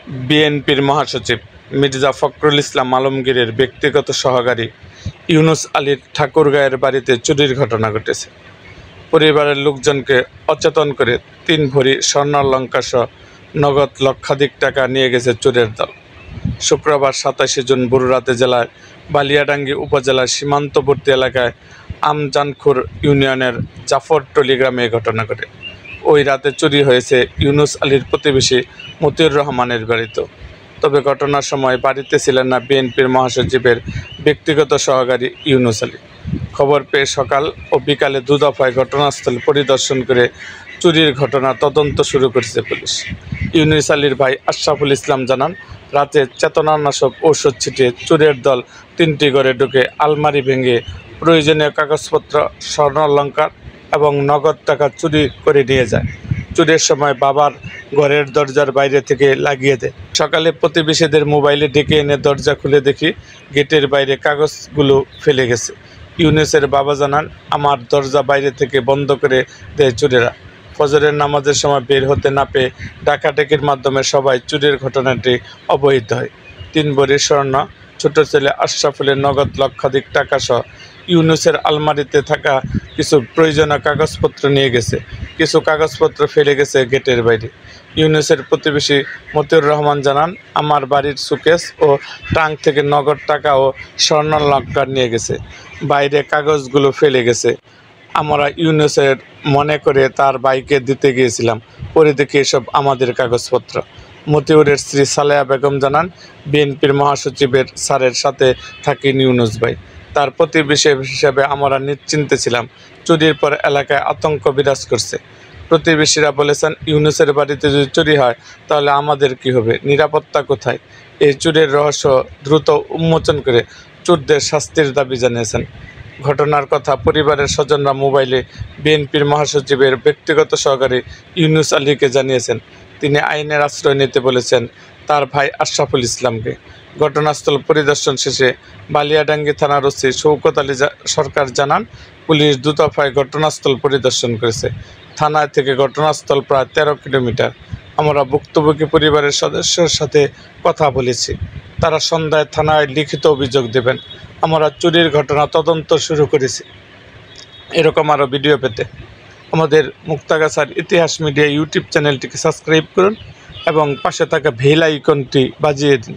বিএনপির মহাসচিব মির্জা ফখরুল ইসলাম আলমগীরের ব্যক্তিগত সহকারী ইউনুস আলীর ঠাকুরগাঁয়ের বাড়িতে চুরির ঘটনা ঘটেছে। পরিবারের লোকজনকে অচেতন করে ৩ ভরি স্বর্ণালংকারসহ নগদ লক্ষাধিক টাকা নিয়ে গেছে চোরের দল। শুক্রবার ২৭ জুন ভোররাতে জেলার বালিয়াডাঙ্গি উপজেলার সীমান্তবর্তী এলাকায় আমজানখুর ইউনিয়নের জাফরটলি গ্রামে এ ঘটনা ঘটে। ওই রাতে চুরি হয়েছে ইউনুস আলীর প্রতিবেশী মতিউর রহমানের বাড়িতেও। তবে ঘটনার সময় বাড়িতে ছিলেন না বিএনপির মহাসচিবের ব্যক্তিগত সহকারী ইউনুস আলী। খবর পেয়ে সকাল ও বিকালে ২ দফায় ঘটনাস্থল পরিদর্শন করে চুরির ঘটনা তদন্ত শুরু করেছে পুলিশ। ইউনুস আলীর ভাই আশরাফুল ইসলাম জানান, রাতে চেতনানাশক ঔষধ ছিটিয়ে চোরের দল ৩টি ঘরে ঢুকে আলমারি ভেঙে প্রয়োজনীয় কাগজপত্র, স্বর্ণালংকার এবং নগদ টাকা চুরি করে নিয়ে যায়। চুরির সময় বাবার ঘরের দরজার বাইরে থেকে লাগিয়ে দেয়। সকালে প্রতিবেশীদের মোবাইলে ডেকে এনে দরজা খুলে দেখি গেটের বাইরে কাগজগুলো ফেলে গেছে। ইউনুসের বাবা জানান, আমার দরজা বাইরে থেকে বন্ধ করে দেয় চোরেরা। ফজরের নামাজের সময় বের হতে না পেয়ে ডাকাডাকির মাধ্যমে সবাই চুরির ঘটনাটি অবহিত হয়। ৩ ভরি স্বর্ণ, ছোট ছেলে আশরাফুলের নগদ লক্ষাধিক টাকা সহ ইউনুসের আলমারিতে থাকা কিছু প্রয়োজনীয় কাগজপত্র নিয়ে গেছে। কিছু কাগজপত্র ফেলে গেছে গেটের বাইরে। ইউনুসের প্রতিবেশী মতিউর রহমান জানান, আমার বাড়ির সুকেস ও ট্রাঙ্ক থেকে নগদ টাকা ও স্বর্ণালংকার নিয়ে গেছে। বাইরে কাগজগুলো ফেলে গেছে। আমরা ইউনুসের মনে করে তার বাইকে দিতে গিয়েছিলাম, পরে দেখি এসব আমাদের কাগজপত্র। মতিউরের স্ত্রী সালেহা বেগম জানান, বিএনপির মহাসচিবের স্যারের সাথে থাকেন ইউনুস ভাই। তার প্রতিবেশী হিসাবে আমরা নিশ্চিন্তে ছিলাম। চুরির পর এলাকায় আতঙ্ক বিরাজ করছে। প্রতিবেশীরা বলেছেন, ইউনুসের বাড়িতে যদি চুরি হয় তাহলে আমাদের কি হবে, নিরাপত্তা কোথায়? এই চুরির রহস্য দ্রুত উন্মোচন করে চোরদের শাস্তির দাবি জানিয়েছেন। ঘটনার কথা পরিবারের স্বজনরা মোবাইলে বিএনপির মহাসচিবের ব্যক্তিগত সহকারী ইউনুস আলীকে জানিয়েছেন। তিনি আইনের আশ্রয় নিতে বলেছেন তার ভাই আশরাফুল ইসলামকে। ঘটনাস্থল পরিদর্শন শেষে বালিয়াডাঙ্গি থানার ওসি শওকত আলী সরকার জানান, পুলিশ ২ দফায় ঘটনাস্থল পরিদর্শন করেছে। থানা থেকে ঘটনাস্থল প্রায় ১৩ কিলোমিটার। আমরা ভুক্তভোগী পরিবারের সদস্যের সাথে কথা বলেছি। তারা সন্ধ্যায় থানায় লিখিত অভিযোগ দেবেন। আমরা চুরির ঘটনা তদন্ত শুরু করেছি। এরকম আরও ভিডিও পেতে আমাদের মুক্তাগাছার ইতিহাস মিডিয়া ইউটিউব চ্যানেলটিকে সাবস্ক্রাইব করুন এবং পাশে থাকা বেল আইকনটি বাজিয়ে দিন।